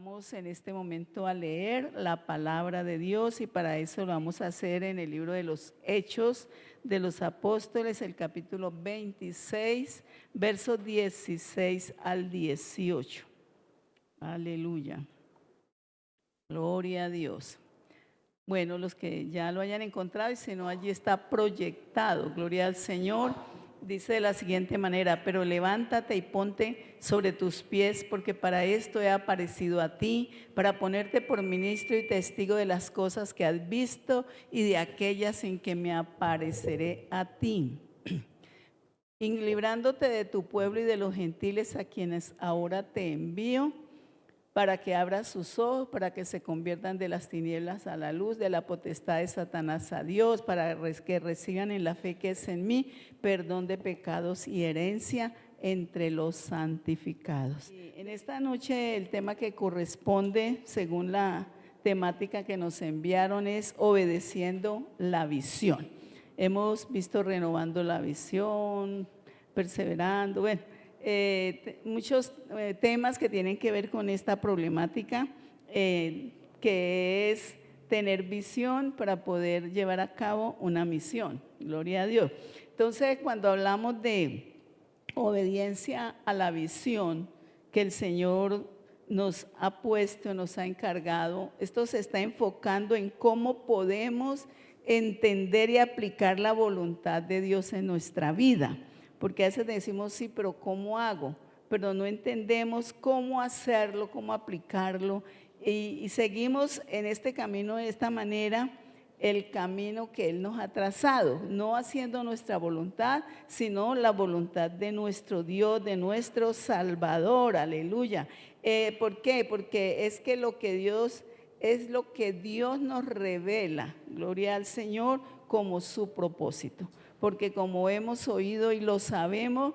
Vamos en este momento a leer la palabra de Dios y para eso lo vamos a hacer en el libro de los Hechos de los Apóstoles, el capítulo 26, versos 16 al 18. Aleluya. Gloria a Dios. Bueno, los que ya lo hayan encontrado y si no, allí está proyectado. Gloria al Señor. Dice de la siguiente manera: pero levántate y ponte sobre tus pies, porque para esto he aparecido a ti, para ponerte por ministro y testigo de las cosas que has visto y de aquellas en que me apareceré a ti, y librándote de tu pueblo y de los gentiles a quienes ahora te envío, para que abras sus ojos, para que se conviertan de las tinieblas a la luz, de la potestad de Satanás a Dios, para que reciban en la fe que es en mí perdón de pecados y herencia entre los santificados. Y en esta noche el tema que corresponde, según la temática que nos enviaron, es obedeciendo la visión. Hemos visto renovando la visión, perseverando, bueno, muchos temas que tienen que ver con esta problemática, que es tener visión para poder llevar a cabo una misión. Gloria a Dios. Entonces, cuando hablamos de obediencia a la visión que el Señor nos ha puesto, nos ha encargado, esto se está enfocando en cómo podemos entender y aplicar la voluntad de Dios en nuestra vida. Porque a veces decimos, sí, pero ¿cómo hago? Pero no entendemos cómo hacerlo, cómo aplicarlo. Y seguimos en este camino de esta manera, el camino que Él nos ha trazado, no haciendo nuestra voluntad, sino la voluntad de nuestro Dios, de nuestro Salvador. Aleluya. ¿Por qué? Porque es que lo que Dios nos revela, gloria al Señor, como su propósito. Porque como hemos oído y lo sabemos,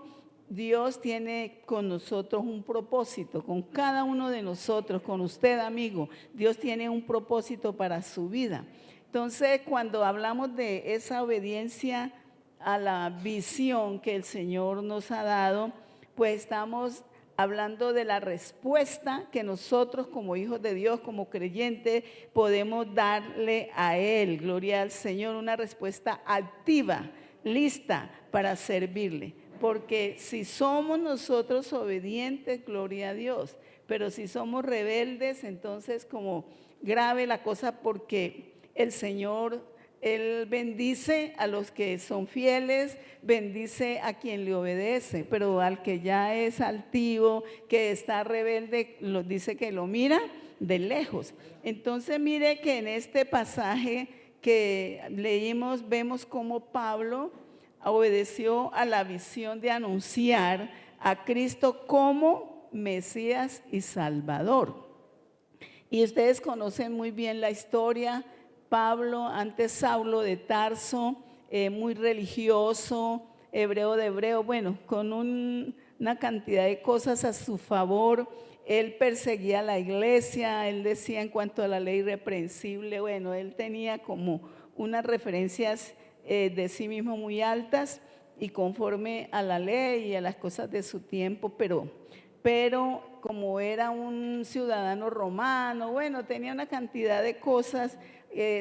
Dios tiene con nosotros un propósito, con cada uno de nosotros, con usted, amigo. Dios tiene un propósito para su vida. Entonces, cuando hablamos de esa obediencia a la visión que el Señor nos ha dado, pues estamos hablando de la respuesta que nosotros como hijos de Dios, como creyentes, podemos darle a Él. Gloria al Señor, una respuesta activa, lista para servirle. Porque si somos nosotros obedientes, gloria a Dios, pero si somos rebeldes, entonces como grave la cosa, porque el Señor, Él bendice a los que son fieles, bendice a quien le obedece, pero al que ya es altivo, que está rebelde, dice que lo mira de lejos. Entonces mire que en este pasaje que leímos, vemos cómo Pablo obedeció a la visión de anunciar a Cristo como Mesías y Salvador. Y ustedes conocen muy bien la historia. Pablo, antes Saulo de Tarso, muy religioso, hebreo de hebreo, bueno, con una cantidad de cosas a su favor. Él perseguía a la iglesia, él decía en cuanto a la ley irreprensible, bueno, él tenía como unas referencias de sí mismo muy altas y conforme a la ley y a las cosas de su tiempo, pero como era un ciudadano romano, bueno, tenía una cantidad de cosas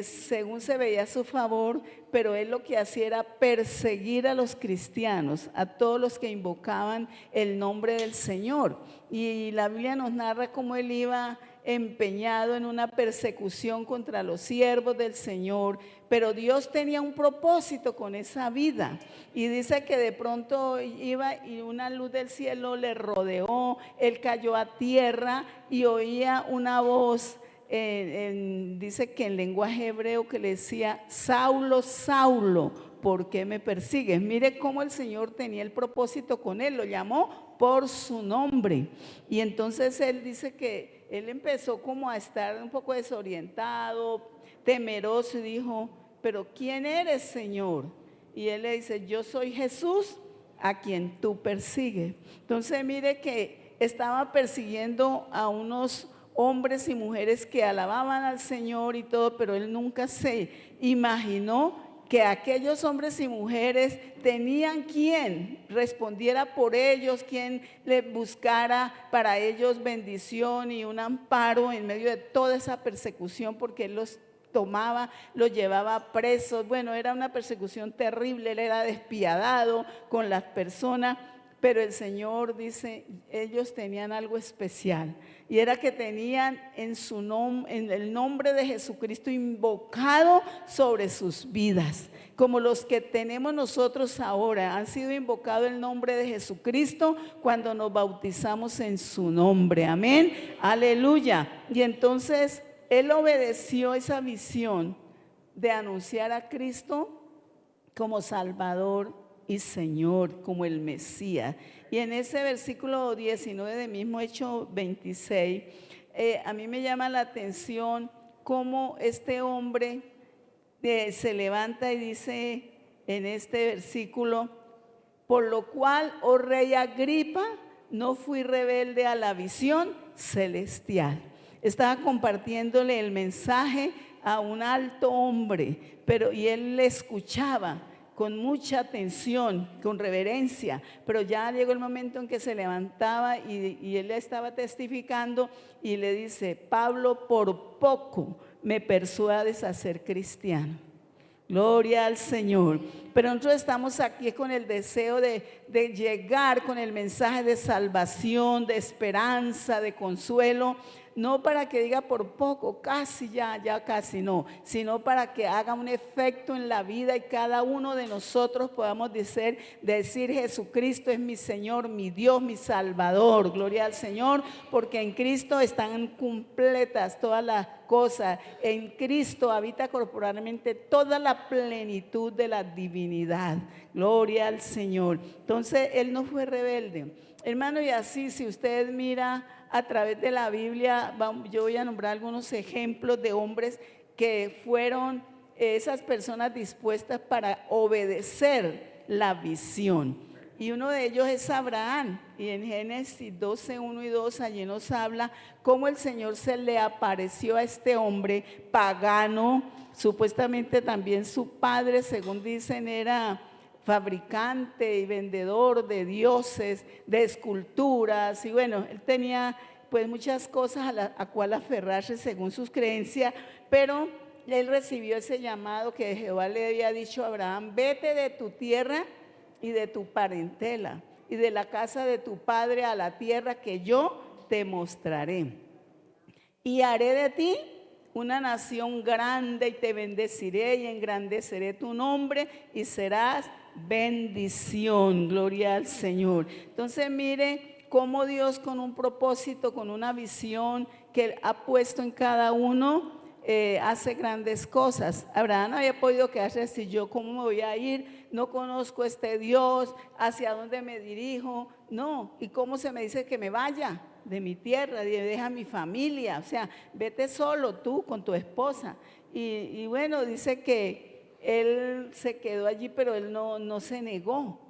según se veía a su favor, pero él lo que hacía era perseguir a los cristianos, a todos los que invocaban el nombre del Señor. Y la Biblia nos narra cómo él iba empeñado en una persecución contra los siervos del Señor, pero Dios tenía un propósito con esa vida. Y dice que de pronto iba y una luz del cielo le rodeó, él cayó a tierra y oía una voz. Dice que en lenguaje hebreo que le decía: Saulo, Saulo, ¿por qué me persigues? Mire cómo el Señor tenía el propósito con él, lo llamó por su nombre. Y entonces él dice que él empezó como a estar un poco desorientado, temeroso, y dijo: ¿pero quién eres, Señor? Y él le dice: yo soy Jesús a quien tú persigues. Entonces mire que estaba persiguiendo a unos hombres y mujeres que alababan al Señor y todo, pero él nunca se imaginó que aquellos hombres y mujeres tenían quien respondiera por ellos, quien les buscara para ellos bendición y un amparo en medio de toda esa persecución, porque él los tomaba, los llevaba presos. Bueno, era una persecución terrible, él era despiadado con las personas, pero el Señor dice, ellos tenían algo especial, y era que tenían en el nombre de Jesucristo invocado sobre sus vidas, como los que tenemos nosotros ahora. Han sido invocado el nombre de Jesucristo cuando nos bautizamos en su nombre. Amén, aleluya. Y entonces él obedeció esa misión de anunciar a Cristo como Salvador y Señor, como el Mesías. Y en ese versículo 19 de mismo Hecho 26, a mí me llama la atención cómo este hombre se levanta y dice en este versículo: por lo cual, oh rey Agripa, no fui rebelde a la visión celestial. Estaba compartiéndole el mensaje a un alto hombre, y él le escuchaba con mucha atención, con reverencia, pero ya llegó el momento en que se levantaba y él le estaba testificando y le dice: Pablo, por poco me persuades a ser cristiano. Gloria al Señor. Pero nosotros estamos aquí con el deseo de llegar con el mensaje de salvación, de esperanza, de consuelo, no para que diga por poco, casi ya casi no, sino para que haga un efecto en la vida y cada uno de nosotros podamos decir Jesucristo es mi Señor, mi Dios, mi Salvador. Gloria al Señor, porque en Cristo están completas todas las cosas. En Cristo habita corporalmente toda la plenitud de la divinidad. Gloria al Señor. Entonces él no fue rebelde, hermano. Y así, si usted mira a través de la Biblia, yo voy a nombrar algunos ejemplos de hombres que fueron esas personas dispuestas para obedecer la visión. Y uno de ellos es Abraham, y en Génesis 12, 1 y 2 allí nos habla cómo el Señor se le apareció a este hombre pagano. Supuestamente también su padre, según dicen, era fabricante y vendedor de dioses, de esculturas, y bueno, él tenía pues muchas cosas a cual aferrarse según sus creencias, pero él recibió ese llamado que Jehová le había dicho a Abraham: vete de tu tierra y de tu parentela y de la casa de tu padre a la tierra que yo te mostraré, y haré de ti una nación grande, y te bendeciré y engrandeceré tu nombre y serás bendición. Gloria al Señor. Entonces mire cómo Dios, con un propósito, con una visión que Él ha puesto en cada uno, hace grandes cosas. Abraham no había podido quedarse así: yo cómo me voy a ir, no conozco este Dios, hacia dónde me dirijo, no, y cómo se me dice que me vaya de mi tierra, deja mi familia, o sea, vete solo tú con tu esposa. Y bueno, dice que él se quedó allí, pero él no se negó.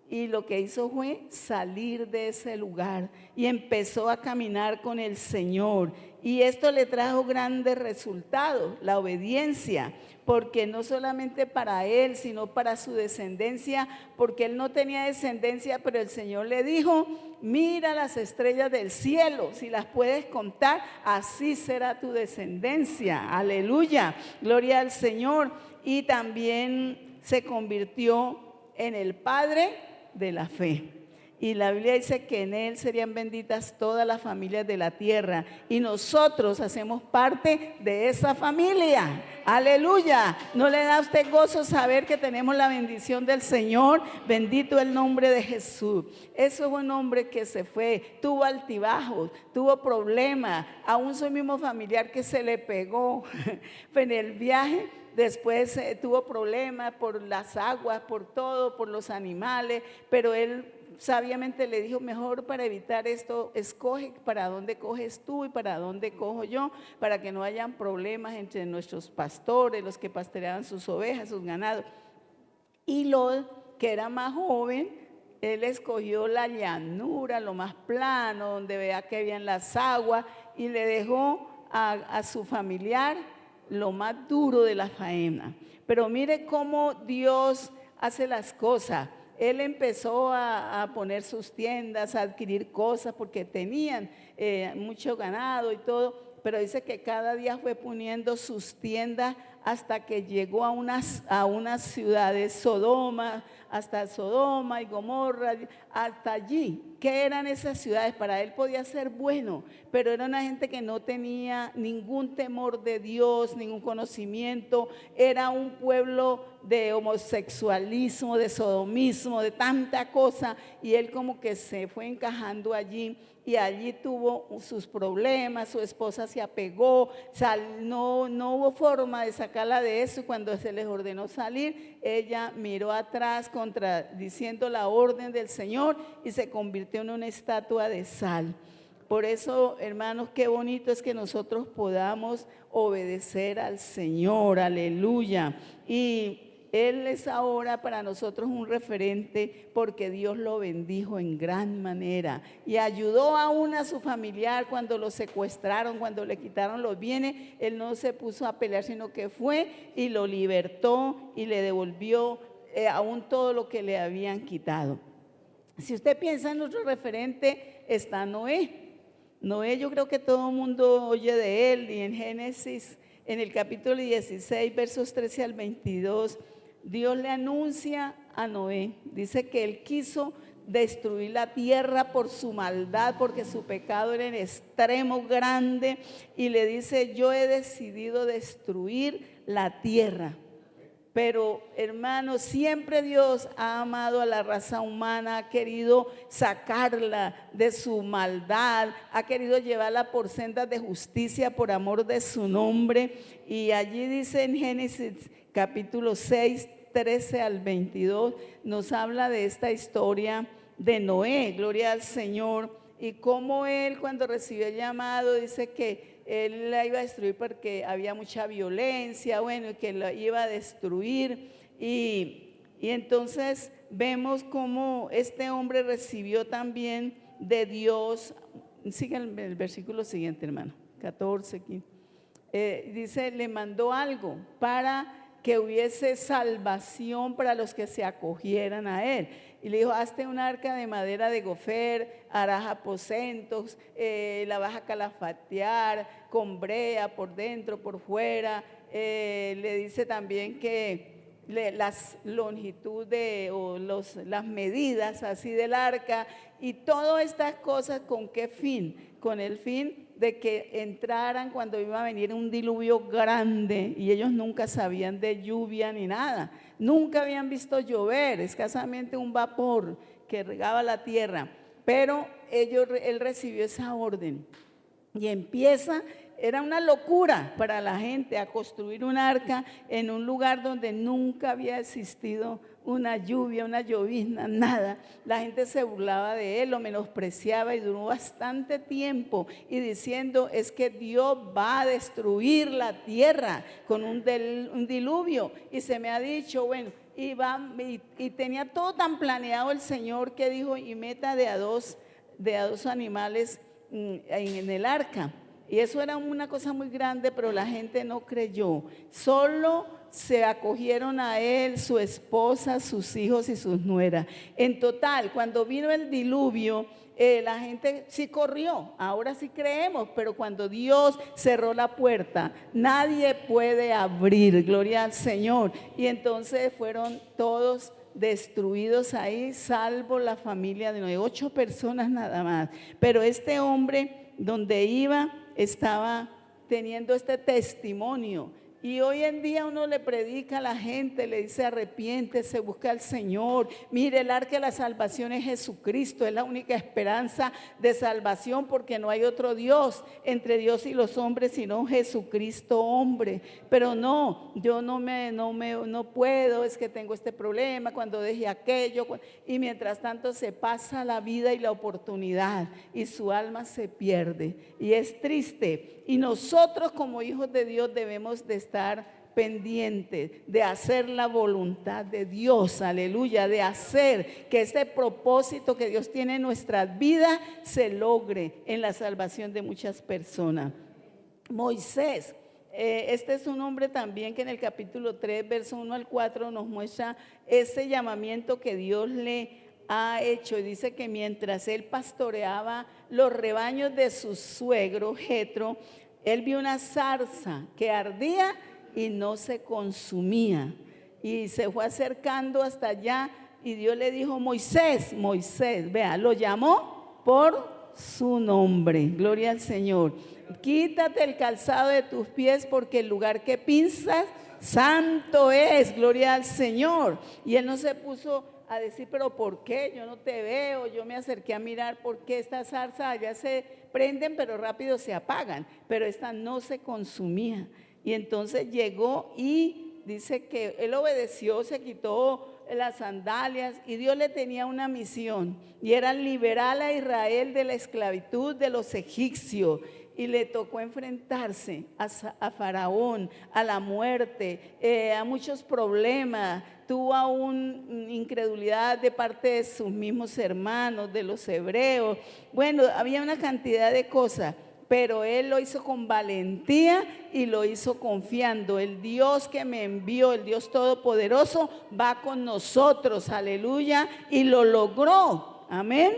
Y lo que hizo fue salir de ese lugar y empezó a caminar con el Señor. Y esto le trajo grandes resultados, la obediencia, porque no solamente para él, sino para su descendencia, porque él no tenía descendencia, pero el Señor le dijo: mira las estrellas del cielo, si las puedes contar, así será tu descendencia. Aleluya, gloria al Señor. Y también se convirtió en el padre de la fe. Y la Biblia dice que en él serían benditas todas las familias de la tierra, y nosotros hacemos parte de esa familia. Aleluya. ¿No le da a usted gozo saber que tenemos la bendición del Señor? Bendito el nombre de Jesús. Eso es un hombre que se fue, tuvo altibajos, tuvo problemas, aún su mismo familiar que se le pegó en el viaje. Después tuvo problemas por las aguas, por todo, por los animales, pero él sabiamente le dijo: mejor, para evitar esto, escoge para dónde coges tú y para dónde cojo yo, para que no hayan problemas entre nuestros pastores, los que pastoreaban sus ovejas, sus ganados. Y Lot, que era más joven, él escogió la llanura, lo más plano, donde vea que habían las aguas, y le dejó a su familiar lo más duro de la faena. Pero mire cómo Dios hace las cosas. Él empezó a poner sus tiendas, a adquirir cosas porque tenían mucho ganado y todo, pero dice que cada día fue poniendo sus tiendas hasta que llegó a unas ciudades, Sodoma, hasta Sodoma y Gomorra, hasta allí. ¿Qué eran esas ciudades? Para él podía ser bueno, pero era una gente que no tenía ningún temor de Dios, ningún conocimiento. Era un pueblo de homosexualismo, de sodomismo, de tanta cosa, y él como que se fue encajando allí. Y allí tuvo sus problemas, su esposa se apegó, no hubo forma de sacarla de eso. Cuando se les ordenó salir, ella miró atrás contradiciendo la orden del Señor y se convirtió en una estatua de sal. Por eso, hermanos, qué bonito es que nosotros podamos obedecer al Señor, aleluya. Y Él es ahora para nosotros un referente porque Dios lo bendijo en gran manera y ayudó aún a su familiar cuando lo secuestraron, cuando le quitaron los bienes. Él no se puso a pelear, sino que fue y lo libertó y le devolvió aún todo lo que le habían quitado. Si usted piensa en otro referente, está Noé. Noé, yo creo que todo el mundo oye de él, y en Génesis, en el capítulo 16, versos 13 al 22, Dios le anuncia a Noé, dice que él quiso destruir la tierra por su maldad, porque su pecado era en extremo grande, y le dice: yo he decidido destruir la tierra. Pero, hermanos, siempre Dios ha amado a la raza humana, ha querido sacarla de su maldad, ha querido llevarla por sendas de justicia por amor de su nombre. Y allí dice en Génesis capítulo 6, 13 al 22, nos habla de esta historia de Noé, gloria al Señor, y cómo él, cuando recibió el llamado, dice que él la iba a destruir porque había mucha violencia, bueno, y que la iba a destruir. Y entonces vemos cómo este hombre recibió también de Dios. Sigue el versículo siguiente, hermano, 14, 15. Dice, le mandó algo para que hubiese salvación para los que se acogieran a él. Y le dijo: hazte un arca de madera de gofer, harás aposentos, la vas a calafatear con brea por dentro, por fuera. Le dice también que las longitudes o las medidas así del arca, y todas estas cosas. ¿Con qué fin? Con el fin de que entraran cuando iba a venir un diluvio grande, y ellos nunca sabían de lluvia ni nada, nunca habían visto llover, escasamente un vapor que regaba la tierra, pero él recibió esa orden y empieza. Era una locura para la gente a construir un arca en un lugar donde nunca había existido una lluvia, una llovizna, nada. La gente se burlaba de él, lo menospreciaba, y duró bastante tiempo y diciendo: es que Dios va a destruir la tierra con un diluvio. Y se me ha dicho, bueno, y tenía todo tan planeado el Señor, que dijo: y meta de a dos animales en el arca. Y eso era una cosa muy grande, pero la gente no creyó. Solo se acogieron a él, su esposa, sus hijos y sus nueras. En total, cuando vino el diluvio, la gente sí corrió. Ahora sí creemos, pero cuando Dios cerró la puerta, nadie puede abrir. Gloria al Señor. Y entonces fueron todos destruidos ahí, salvo la familia de Noé, 8 personas nada más. Pero este hombre, donde iba, estaba teniendo este testimonio. Y hoy en día uno le predica a la gente, le dice: arrepiéntese, busca al Señor. Mire, el arca de la salvación es Jesucristo, es la única esperanza de salvación, porque no hay otro Dios entre Dios y los hombres sino Jesucristo hombre. Pero no, yo no puedo, es que tengo este problema, cuando dejé aquello, y mientras tanto se pasa la vida y la oportunidad y su alma se pierde, y es triste. Y nosotros, como hijos de Dios, debemos de estar pendientes de hacer la voluntad de Dios, aleluya, de hacer que este propósito que Dios tiene en nuestras vidas se logre en la salvación de muchas personas. Moisés, Este es un hombre también que en el capítulo 3, verso 1 al 4 nos muestra ese llamamiento que Dios le ha hecho. Y dice que mientras él pastoreaba los rebaños de su suegro Jetro, él vio una zarza que ardía y no se consumía. Y se fue acercando hasta allá y Dios le dijo: Moisés, Moisés, vea, lo llamó por su nombre. Gloria al Señor. Quítate el calzado de tus pies porque el lugar que pisas santo es. Gloria al Señor. Y él no se puso a decir: pero ¿por qué? Yo no te veo. Yo me acerqué a mirar por qué estas zarzas ya se prenden pero rápido se apagan, pero esta no se consumía. Y entonces llegó y dice que él obedeció, se quitó las sandalias y Dios le tenía una misión y era liberar a Israel de la esclavitud de los egipcios. Y le tocó enfrentarse a Faraón, a la muerte, a muchos problemas. Tuvo aún incredulidad de parte de sus mismos hermanos, de los hebreos. Bueno, había una cantidad de cosas, pero él lo hizo con valentía y lo hizo confiando. El Dios que me envió, el Dios Todopoderoso, va con nosotros, aleluya, y lo logró, amén.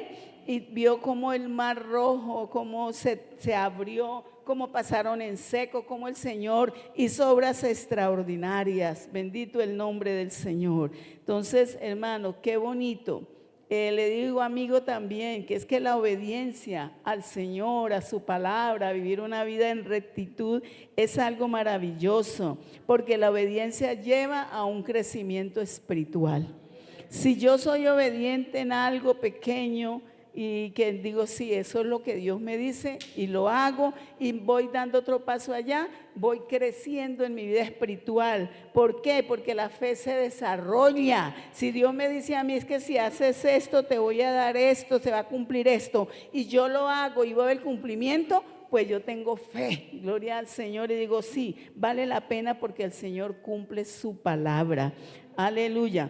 Y vio cómo el mar rojo, cómo se abrió, cómo pasaron en seco, cómo el Señor hizo obras extraordinarias. Bendito el nombre del Señor. Entonces, hermano, qué bonito. Le digo, amigo, también, que es que la obediencia al Señor, a su palabra, vivir una vida en rectitud, es algo maravilloso, porque la obediencia lleva a un crecimiento espiritual. Si yo soy obediente en algo pequeño, y que digo, sí, eso es lo que Dios me dice y lo hago y voy dando otro paso allá, voy creciendo en mi vida espiritual. ¿Por qué? Porque la fe se desarrolla. Si Dios me dice a mí, es que si haces esto, te voy a dar esto, se va a cumplir esto, y yo lo hago y veo el cumplimiento, pues yo tengo fe, gloria al Señor, y digo, sí, vale la pena porque el Señor cumple su palabra. Aleluya.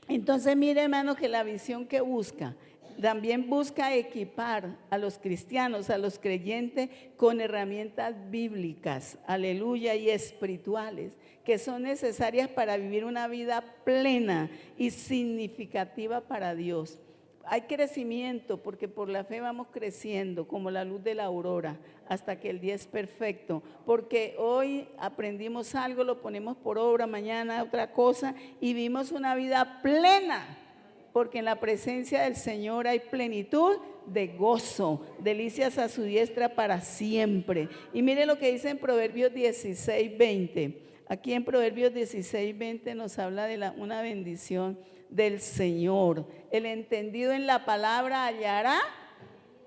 Entonces, mire, hermano, que la visión que busca también busca equipar a los cristianos, a los creyentes, con herramientas bíblicas, aleluya, y espirituales, que son necesarias para vivir una vida plena y significativa para Dios. Hay crecimiento porque por la fe vamos creciendo como la luz de la aurora hasta que el día es perfecto, porque hoy aprendimos algo, lo ponemos por obra, mañana otra cosa y vivimos una vida plena. Porque en la presencia del Señor hay plenitud de gozo, delicias a su diestra para siempre. Y mire lo que dice en Proverbios 16:20. Aquí en Proverbios 16:20 nos habla de una bendición del Señor. El entendido en la palabra hallará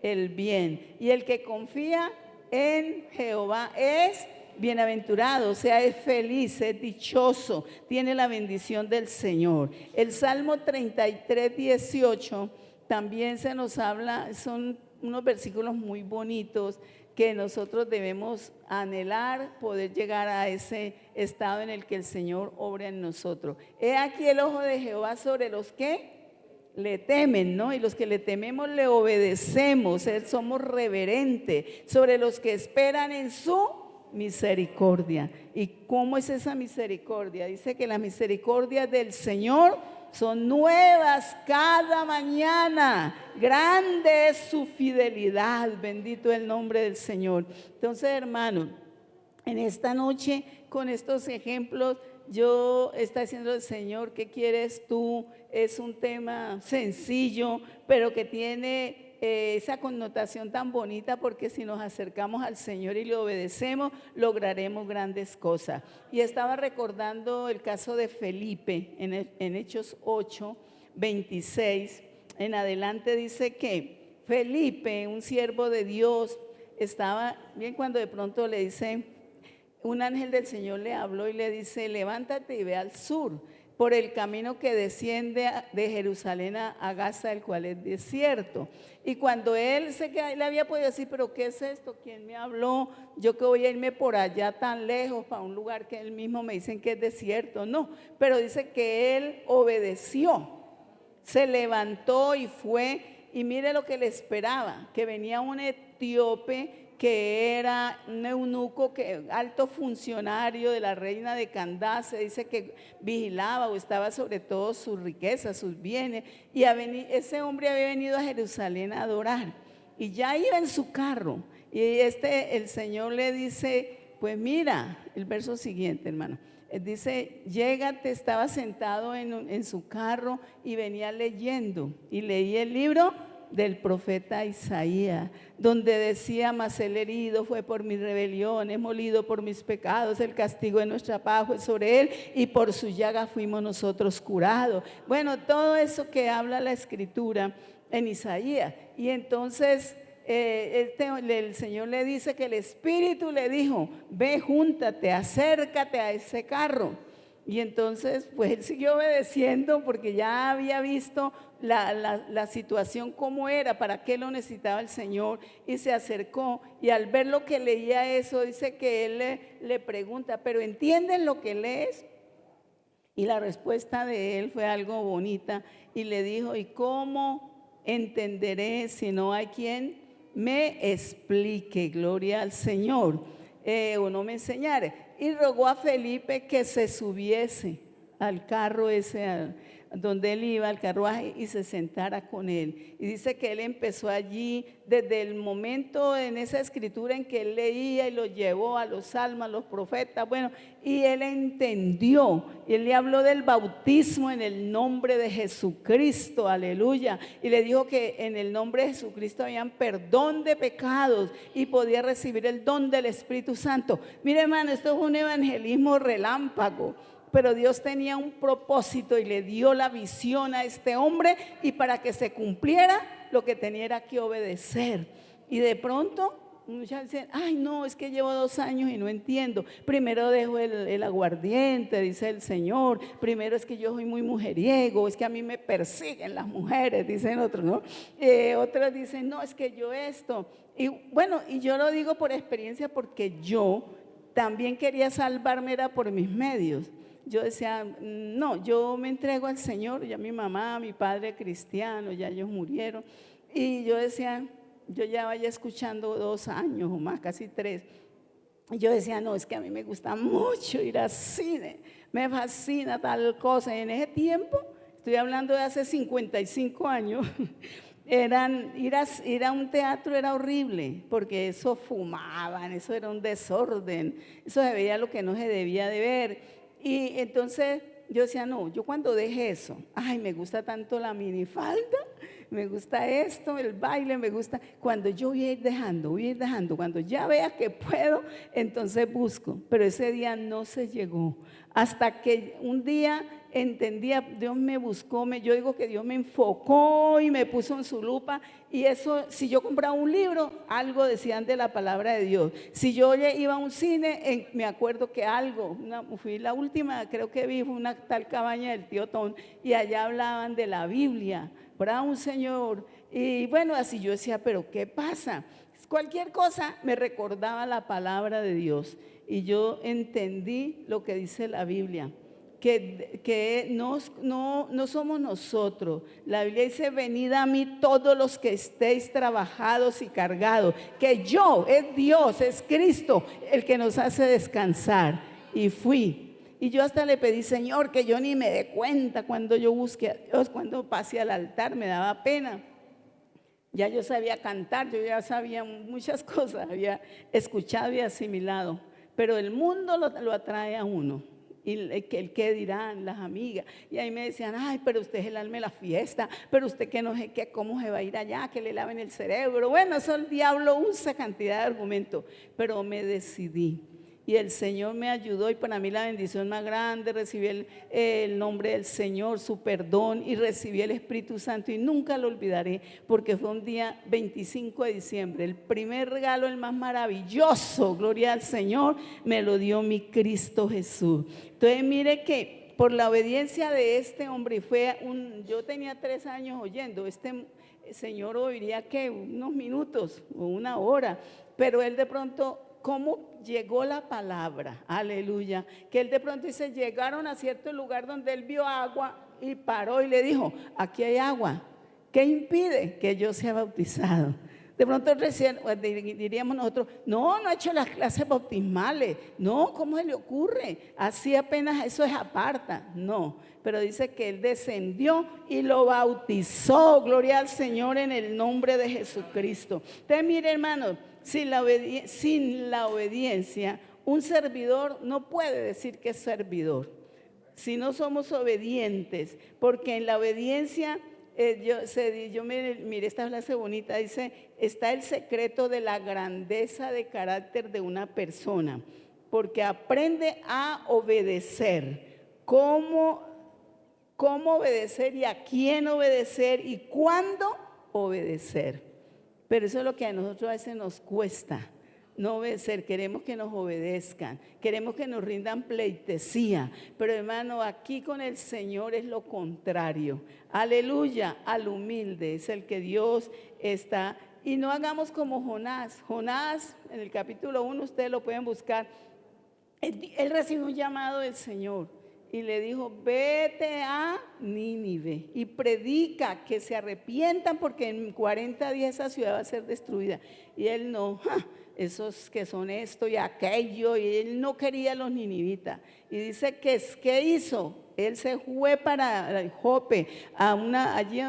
el bien, y el que confía en Jehová es bienaventurado, o sea, es feliz, es dichoso, tiene la bendición del Señor. El Salmo 33:18 también se nos habla, son unos versículos muy bonitos que nosotros debemos anhelar, poder llegar a ese estado en el que el Señor obra en nosotros. He aquí el ojo de Jehová sobre los que le temen, ¿no? Y los que le tememos le obedecemos, somos reverentes, sobre los que esperan en su misericordia. ¿Y cómo es esa misericordia? Dice que las misericordias del Señor son nuevas cada mañana, grande es su fidelidad, bendito el nombre del Señor. Entonces, hermano, en esta noche, con estos ejemplos, yo está diciendo el Señor, ¿qué quieres tú? Es un tema sencillo, pero que tiene esa connotación tan bonita, porque si nos acercamos al Señor y le obedecemos, lograremos grandes cosas. Y estaba recordando el caso de Felipe en Hechos 8:26 en adelante. Dice que Felipe, un siervo de Dios, estaba bien cuando de pronto le dice, un ángel del Señor le habló y le dice, levántate y ve al sur, por el camino que desciende de Jerusalén a Gaza, el cual es desierto. Y cuando él le había podido decir, pero ¿qué es esto? ¿Quién me habló? Yo que voy a irme por allá tan lejos, para un lugar que él mismo me dicen que es desierto. No, pero dice que él obedeció, se levantó y fue, y mire lo que le esperaba, que venía un etíope que era un eunuco, alto funcionario de la reina de Candace, dice que vigilaba o estaba sobre todo sus riquezas, sus bienes, y ese hombre había venido a Jerusalén a adorar, y ya iba en su carro, y el Señor le dice, pues mira, el verso siguiente, hermano, dice, llégate, estaba sentado en su carro y venía leyendo, y leía el libro del profeta Isaías, donde decía, mas el herido fue por mis rebeliones, molido por mis pecados, el castigo de nuestra paz fue sobre él, y por su llaga fuimos nosotros curados. Bueno, todo eso que habla la Escritura en Isaías. Y entonces el Señor le dice que el Espíritu le dijo, ve, júntate, acércate a ese carro. Y entonces, pues él siguió obedeciendo porque ya había visto la situación como era, para qué lo necesitaba el Señor, y se acercó, y al ver lo que leía eso, dice que él le pregunta, ¿pero entienden lo que lees? Y la respuesta de él fue algo bonita, y le dijo, ¿y cómo entenderé si no hay quien me explique? Gloria al Señor, o no me enseñare. Y rogó a Felipe que se subiese al carro ese, donde él iba, al carruaje, y se sentara con él. Y dice que él empezó allí, desde el momento en esa escritura en que él leía, y lo llevó a los salmos, a los profetas, bueno, y él entendió, y él le habló del bautismo en el nombre de Jesucristo, aleluya, y le dijo que en el nombre de Jesucristo habían perdón de pecados, y podía recibir el don del Espíritu Santo. Mire, hermano, esto es un evangelismo relámpago, pero Dios tenía un propósito y le dio la visión a este hombre, y para que se cumpliera lo que tenía era que obedecer. Y de pronto muchas dicen, ay no, es que llevo 2 años y no entiendo. Primero dejo el aguardiente, dice el Señor. Primero es que yo soy muy mujeriego, es que a mí me persiguen las mujeres, dicen otros, ¿no? Otros dicen, no, es que yo esto. Y bueno, y yo lo digo por experiencia, porque yo también quería salvarme, era por mis medios. Yo decía, no, yo me entrego al Señor, ya mi mamá, mi padre cristiano, ya ellos murieron, y yo decía, yo ya vaya escuchando 2 años o más, casi 3, y yo decía, no, es que a mí me gusta mucho ir al cine, me fascina tal cosa, y en ese tiempo, estoy hablando de hace 55 años, ir a un teatro era horrible, porque eso fumaban, eso era un desorden, eso se veía lo que no se debía de ver. Y entonces yo decía, no, yo cuando deje eso, ay, me gusta tanto la minifalda, me gusta esto, el baile, me gusta. Cuando yo voy a ir dejando, cuando ya vea que puedo, entonces busco. Pero ese día no se llegó. Hasta que un día entendía, Dios me buscó, yo digo que Dios me enfocó y me puso en su lupa, y eso, si yo compraba un libro, algo decían de la palabra de Dios. Si yo iba a un cine, me acuerdo que algo, fui la última, creo que vi, fue una tal cabaña del tío Tom, y allá hablaban de la Biblia, para un señor, y bueno, así yo decía, pero ¿qué pasa? Cualquier cosa me recordaba la palabra de Dios, y yo entendí lo que dice la Biblia, que no somos nosotros. La Biblia dice, venid a mí todos los que estéis trabajados y cargados, que yo, es Dios, es Cristo el que nos hace descansar. Y fui, y yo hasta le pedí, Señor, que yo ni me dé cuenta cuando yo busque a Dios, cuando pase al altar, me daba pena. Ya yo sabía cantar, yo ya sabía muchas cosas, había escuchado y asimilado, pero el mundo lo atrae a uno. Y el que dirán las amigas, y ahí me decían, ay, pero usted es el alma de la fiesta, pero usted que no sé qué, cómo se va a ir allá, que le laven el cerebro. Bueno, eso el diablo usa cantidad de argumentos, pero me decidí, y el Señor me ayudó, y para mí la bendición más grande, recibí el nombre del Señor, su perdón, y recibí el Espíritu Santo, y nunca lo olvidaré, porque fue un día 25 de diciembre, el primer regalo, el más maravilloso, gloria al Señor, me lo dio mi Cristo Jesús. Entonces mire que por la obediencia de este hombre, yo tenía 3 años oyendo, este señor oiría que unos minutos o 1 hora, pero él de pronto, ¿cómo llegó la palabra? Aleluya. Que él de pronto dice, llegaron a cierto lugar donde él vio agua, y paró y le dijo, aquí hay agua, ¿qué impide que yo sea bautizado? De pronto recién diríamos nosotros, no, no ha hecho las clases bautismales. No, ¿cómo se le ocurre? Así apenas eso es aparta. No, pero dice que Él descendió y lo bautizó. Gloria al Señor en el nombre de Jesucristo. Entonces, mire, hermano, sin la obediencia, un servidor no puede decir que es servidor. Si no somos obedientes, porque en la obediencia... mire esta frase bonita, dice, está el secreto de la grandeza de carácter de una persona, porque aprende a obedecer. ¿Cómo obedecer y a quién obedecer y cuándo obedecer? Pero eso es lo que a nosotros a veces nos cuesta. No obedecer, queremos que nos obedezcan, queremos que nos rindan pleitesía, pero hermano, aquí con el Señor es lo contrario. Aleluya, al humilde es el que Dios está. Y no hagamos como Jonás. Jonás, en el capítulo 1, ustedes lo pueden buscar, él recibió un llamado del Señor y le dijo, vete a Nínive y predica que se arrepientan porque en 40 días esa ciudad va a ser destruida. Y él no, esos que son esto y aquello, y él no quería a los ninivitas. Y dice que ¿qué hizo? Él se fue para Jope, allí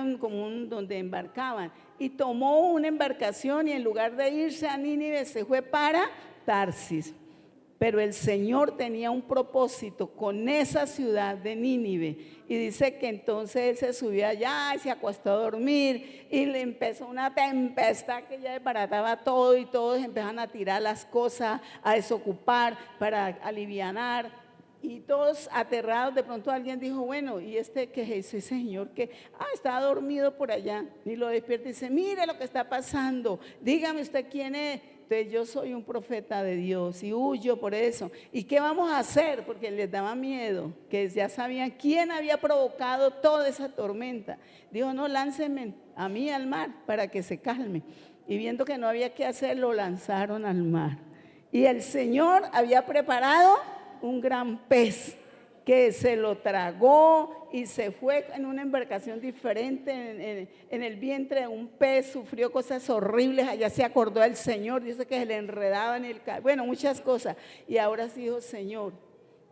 donde embarcaban, y tomó una embarcación y en lugar de irse a Nínive se fue para Tarsis. Pero el Señor tenía un propósito con esa ciudad de Nínive. Y dice que entonces él se subió allá y se acostó a dormir y le empezó una tempestad que ya desbarataba todo y todos empezaron a tirar las cosas, a desocupar para alivianar. Y todos aterrados, de pronto alguien dijo, bueno, ¿y que es ese señor que está dormido por allá? Y lo despierta y dice, mire lo que está pasando, dígame usted quién es. Entonces yo soy un profeta de Dios y huyo por eso. ¿Y qué vamos a hacer? Porque les daba miedo, que ya sabían quién había provocado toda esa tormenta. Dijo, no, láncenme a mí al mar para que se calme. Y viendo que no había qué hacer, lo lanzaron al mar. Y el Señor había preparado un gran pez que se lo tragó y se fue en una embarcación diferente en el vientre de un pez, sufrió cosas horribles, allá se acordó del Señor, dice que se le enredaba en bueno, muchas cosas. Y ahora sí dijo, Señor,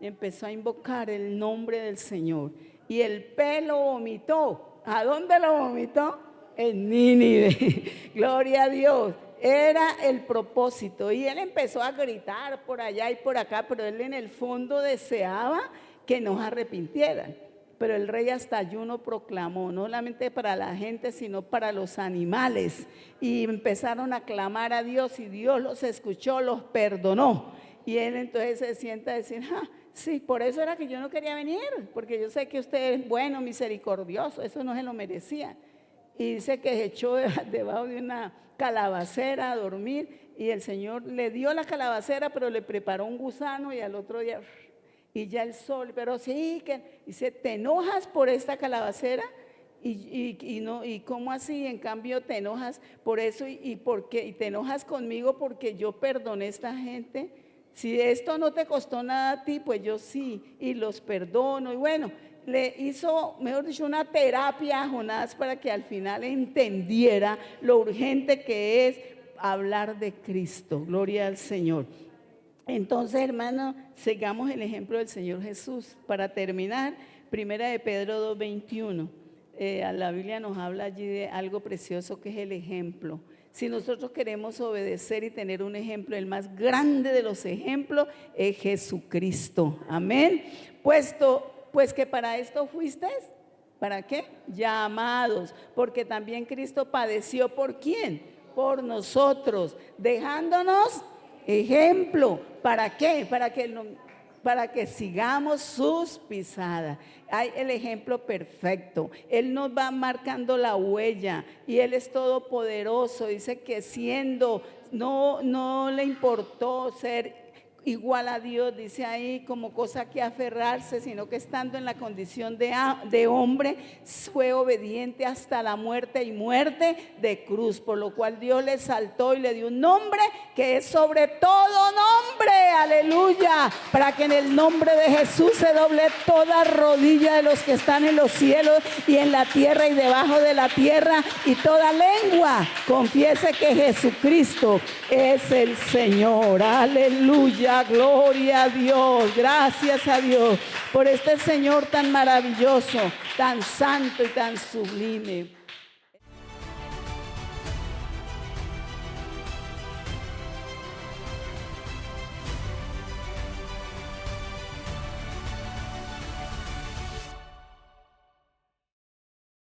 empezó a invocar el nombre del Señor y el pez lo vomitó. ¿A dónde lo vomitó? En Nínive. Gloria a Dios. Era el propósito y él empezó a gritar por allá y por acá, pero él en el fondo deseaba que nos arrepintieran. Pero el rey hasta ayuno proclamó, no solamente para la gente, sino para los animales. Y empezaron a clamar a Dios y Dios los escuchó, los perdonó. Y él entonces se sienta a decir, sí, por eso era que yo no quería venir, porque yo sé que usted es bueno, misericordioso, eso no se lo merecía. Y dice que se echó debajo de una calabacera a dormir y el Señor le dio la calabacera, pero le preparó un gusano y al otro día, y ya el sol, pero sí, que dice, ¿te enojas por esta calabacera? Y ¿cómo así? En cambio te enojas por eso y te enojas conmigo porque yo perdoné a esta gente. Si esto no te costó nada a ti, pues yo sí, y los perdono. Y bueno, le hizo, mejor dicho, una terapia a Jonás para que al final entendiera lo urgente que es hablar de Cristo. Gloria al Señor. Entonces, hermano, sigamos el ejemplo del Señor Jesús. Para terminar, 1 de Pedro 2:21. La Biblia nos habla allí de algo precioso que es el ejemplo. Si nosotros queremos obedecer y tener un ejemplo, el más grande de los ejemplos es Jesucristo. Amén. Pues que para esto fuisteis, ¿para qué? Llamados, porque también Cristo padeció, ¿por quién? Por nosotros, dejándonos ejemplo. ¿Para qué? Para que sigamos sus pisadas. Hay el ejemplo perfecto. Él nos va marcando la huella y Él es todopoderoso. Dice que no le importó ser igual a Dios, dice ahí, como cosa que aferrarse, sino que estando en la condición de hombre, fue obediente hasta la muerte y muerte de cruz, por lo cual Dios le exaltó y le dio un nombre que es sobre todo nombre, aleluya, para que en el nombre de Jesús se doble toda rodilla de los que están en los cielos y en la tierra y debajo de la tierra, y toda lengua confiese que Jesucristo es el Señor, aleluya. Gloria a Dios, gracias a Dios por este Señor tan maravilloso, tan santo y tan sublime.